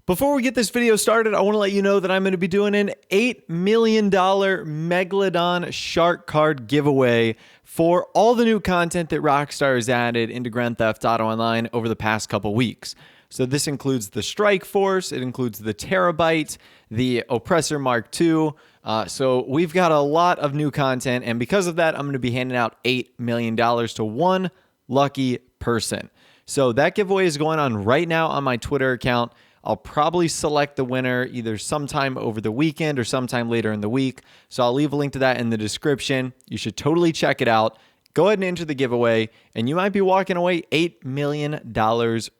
Before we get this video started, I want to let you know that I'm going to be doing an $8 million Megalodon shark card giveaway for all the new content that Rockstar has added into Grand Theft Auto Online over the past couple weeks. So this includes the Strike Force, it includes the Terabyte, the Oppressor Mark II. So we've got a lot of new content, and because of that, I'm going to be handing out $8 million to one lucky person. So that giveaway is going on right now on my Twitter account. I'll probably select the winner either sometime over the weekend or sometime later in the week. So I'll leave a link to that in the description. You should totally check it out. Go ahead and enter the giveaway, and you might be walking away $8 million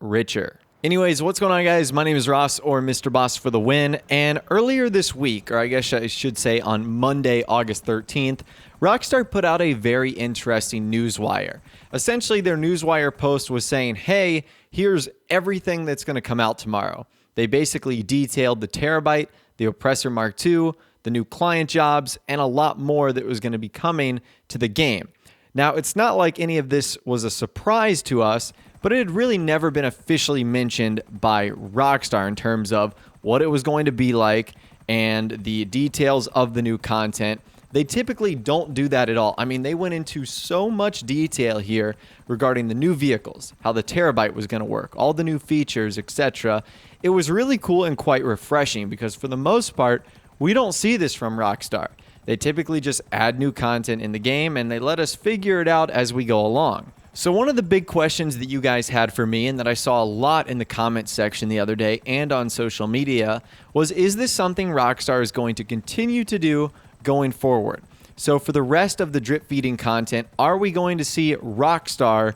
richer. Anyways, what's going on, guys? My name is Ross, or Mr. Boss for the win. And earlier this week, or I guess I should say on Monday, August 13th, Rockstar put out a very interesting newswire. Essentially, their newswire post was saying, hey, here's everything that's going to come out tomorrow. They basically detailed the Terabyte, the Oppressor Mark II, the new client jobs, and a lot more that was going to be coming to the game. Now, it's not like any of this was a surprise to us, but it had really never been officially mentioned by Rockstar in terms of what it was going to be like and the details of the new content. They typically don't do that at all. I mean, they went into so much detail here regarding the new vehicles, how the Terabyte was going to work, all the new features, etc. It was really cool and quite refreshing because for the most part, we don't see this from Rockstar. They typically just add new content in the game and they let us figure it out as we go along. So one of the big questions that you guys had for me and that I saw a lot in the comment section the other day and on social media was, is this something Rockstar is going to continue to do going forward? So for the rest of the drip feeding content, are we going to see Rockstar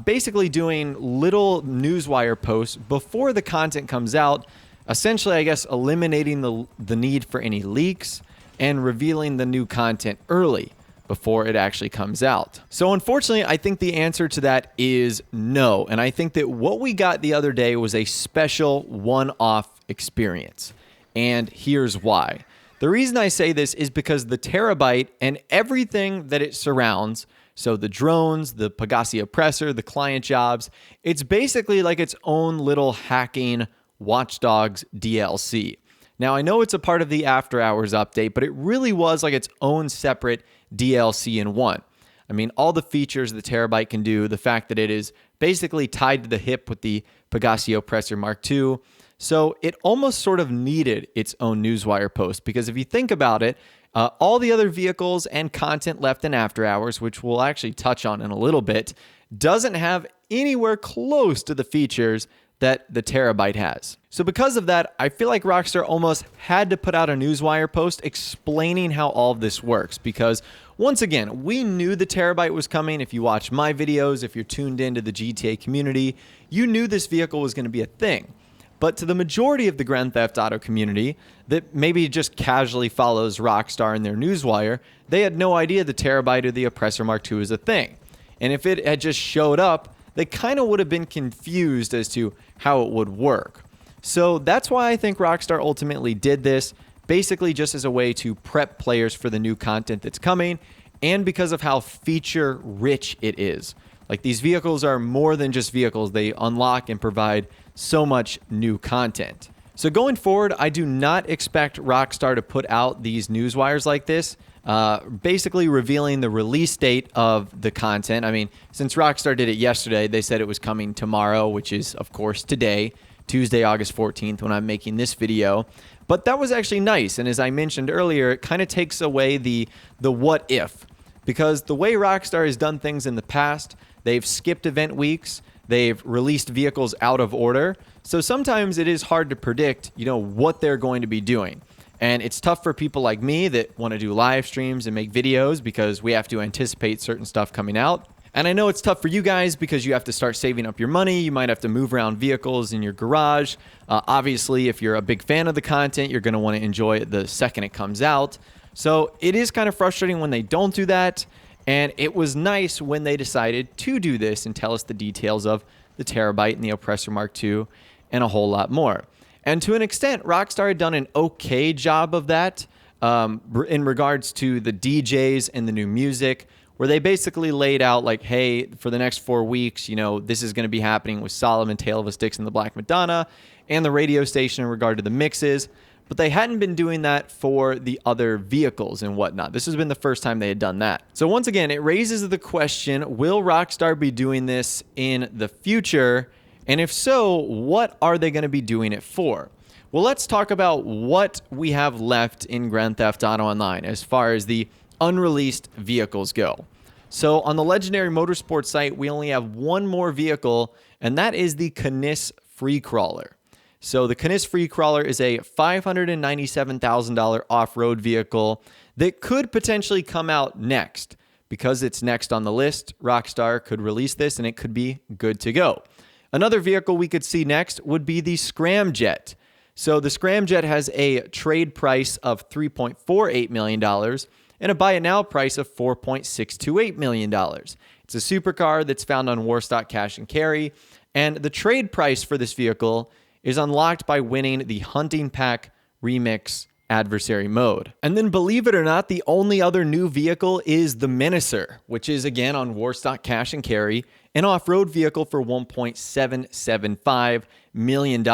basically doing little newswire posts before the content comes out, essentially, I guess, eliminating the need for any leaks and revealing the new content early before it actually comes out? So unfortunately, I think the answer to that is no. And I think that what we got the other day was a special one-off experience. And here's why. The reason I say this is because the Terabyte and everything that it surrounds, so the drones, the Pegasi Oppressor, the client jobs, it's basically like its own little hacking Watch Dogs DLC. Now, I know it's a part of the After Hours update, but it really was like its own separate DLC in one. I mean, all the features the Terabyte can do, the fact that it is basically tied to the hip with the Pegasi Oppressor Mark II. So it almost sort of needed its own newswire post because if you think about it, all the other vehicles and content left in After Hours, which we'll actually touch on in a little bit, doesn't have anywhere close to the features that the Terabyte has. So because of that, I feel like Rockstar almost had to put out a newswire post explaining how all of this works because once again, we knew the Terabyte was coming. If you watch my videos, if you're tuned into the GTA community, you knew this vehicle was going to be a thing. But to the majority of the Grand Theft Auto community that maybe just casually follows Rockstar in their newswire, they had no idea the Terabyte or the Oppressor Mark II is a thing. And if it had just showed up, they kind of would have been confused as to how it would work. So that's why I think Rockstar ultimately did this, basically just as a way to prep players for the new content that's coming, and because of how feature-rich it is. Like, these vehicles are more than just vehicles. They unlock and provide so much new content. So going forward, I do not expect Rockstar to put out these newswires like this, basically revealing the release date of the content. I mean, since Rockstar did it yesterday, they said it was coming tomorrow, which is, of course, today, Tuesday, August 14th, when I'm making this video. But that was actually nice. And as I mentioned earlier, it kind of takes away the what if. Because the way Rockstar has done things in the past, they've skipped event weeks, they've released vehicles out of order. So sometimes it is hard to predict, what they're going to be doing. And it's tough for people like me that want to do live streams and make videos because we have to anticipate certain stuff coming out. And I know it's tough for you guys because you have to start saving up your money. You might have to move around vehicles in your garage. Obviously, if you're a big fan of the content, you're going to want to enjoy it the second it comes out. So it is kind of frustrating when they don't do that. And it was nice when they decided to do this and tell us the details of the Terabyte and the Oppressor Mark II and a whole lot more. And to an extent, Rockstar had done an okay job of that in regards to the DJs and the new music, where they basically laid out like, hey, for the next 4 weeks, this is going to be happening with Solomon, Tale of a Styx, and the Black Madonna. and the radio station in regard to the mixes, but they hadn't been doing that for the other vehicles and whatnot. This has been the first time they had done that. So once again, it raises the question, will Rockstar be doing this in the future? And if so, what are they going to be doing it for? Well, let's talk about what we have left in Grand Theft Auto Online as far as the unreleased vehicles go. So on the Legendary Motorsports site, we only have one more vehicle, and that is the Canis Free Crawler. So the Canis Free Crawler is a $597,000 off-road vehicle that could potentially come out next. Because it's next on the list, Rockstar could release this and it could be good to go. Another vehicle we could see next would be the Scramjet. So the Scramjet has a trade price of $3.48 million and a buy it now price of $4.628 million. It's a supercar that's found on Warstock Cash and Carry, and the trade price for this vehicle is unlocked by winning the Hunting Pack Remix adversary mode. And then, believe it or not, the only other new vehicle is the Menacer, which is again on Warstock Cash and Carry, an off-road vehicle for $1.775 million.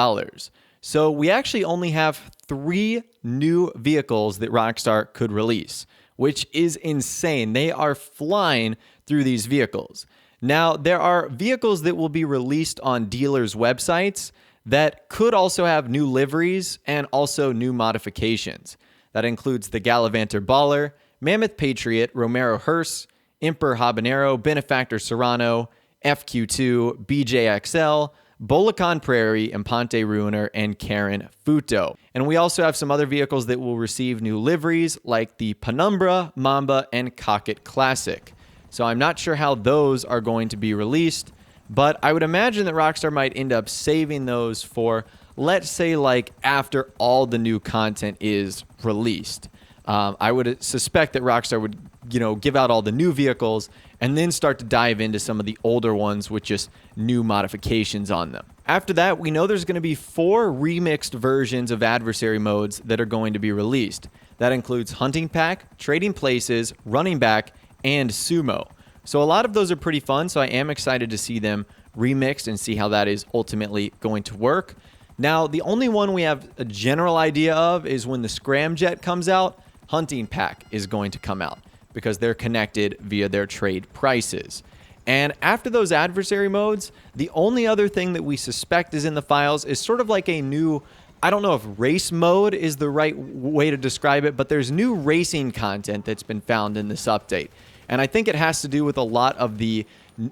So we actually only have 3 new vehicles that Rockstar could release, which is insane. They are flying through these vehicles. Now, there are vehicles that will be released on dealers' websites that could also have new liveries and also new modifications. That includes the Gallivanter Baller, Mammoth Patriot, Romero Hearse, Emperor Habanero, Benefactor Serrano, FQ2, BJXL, Bolacan Prairie, Impante Ruiner, and Karen Futo. And we also have some other vehicles that will receive new liveries like the Penumbra, Mamba, and Cockett Classic. So I'm not sure how those are going to be released, but I would imagine that Rockstar might end up saving those for, let's say, like after all the new content is released. I would suspect that Rockstar would, give out all the new vehicles and then start to dive into some of the older ones with just new modifications on them. After that, we know there's going to be 4 remixed versions of adversary modes that are going to be released. That includes Hunting Pack, Trading Places, Running Back, and Sumo. So a lot of those are pretty fun, so I am excited to see them remixed and see how that is ultimately going to work. Now, the only one we have a general idea of is when the Scramjet comes out, Hunting Pack is going to come out because they're connected via their trade prices. And after those adversary modes, the only other thing that we suspect is in the files is sort of like a new, I don't know if race mode is the right way to describe it, but there's new racing content that's been found in this update. And I think it has to do with a lot of the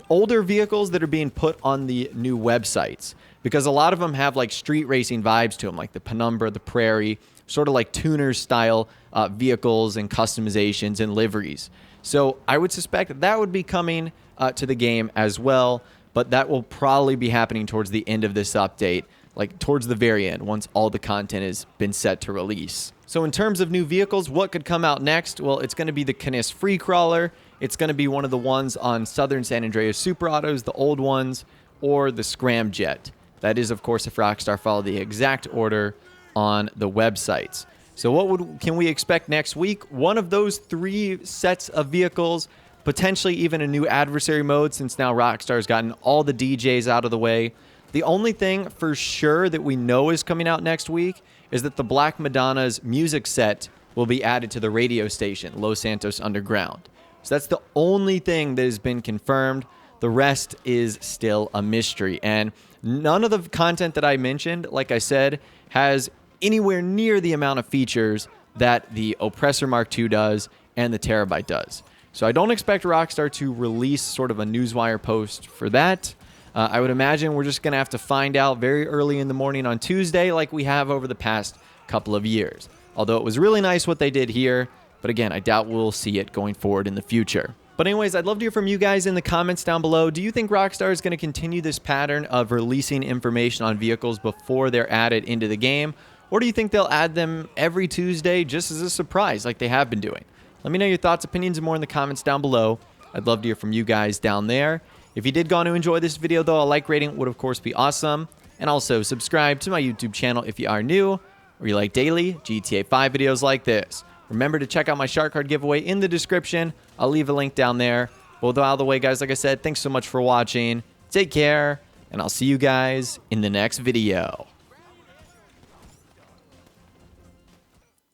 older vehicles that are being put on the new websites, because a lot of them have like street racing vibes to them, like the Penumbra, the Prairie, sort of like tuners style vehicles and customizations and liveries. So I would suspect that would be coming to the game as well, but that will probably be happening towards the end of this update, like towards the very end, once all the content has been set to release. So in terms of new vehicles, what could come out next? Well, it's going to be the Canis Free Crawler. It's going to be one of the ones on Southern San Andreas Super Autos, the old ones, or the Scramjet. That is, of course, if Rockstar follow the exact order on the websites. So what can we expect next week? One of those 3 sets of vehicles, potentially even a new adversary mode, since now Rockstar's gotten all the DJs out of the way. The only thing for sure that we know is coming out next week is that the Black Madonna's music set will be added to the radio station, Los Santos Underground. So that's the only thing that has been confirmed. The rest is still a mystery. And none of the content that I mentioned, like I said, has anywhere near the amount of features that the Oppressor Mark II does and the Terabyte does. So I don't expect Rockstar to release sort of a newswire post for that. I would imagine we're just going to have to find out very early in the morning on Tuesday like we have over the past couple of years. Although it was really nice what they did here, but again, I doubt we'll see it going forward in the future. But anyways, I'd love to hear from you guys in the comments down below. Do you think Rockstar is going to continue this pattern of releasing information on vehicles before they're added into the game? Or do you think they'll add them every Tuesday just as a surprise like they have been doing? Let me know your thoughts, opinions, and more in the comments down below. I'd love to hear from you guys down there. If you did go on to enjoy this video, though, a like rating would, of course, be awesome. And also, subscribe to my YouTube channel if you are new or you like daily GTA 5 videos like this. Remember to check out my shark card giveaway in the description. I'll leave a link down there. Well, out of the way, guys, like I said, thanks so much for watching. Take care, and I'll see you guys in the next video.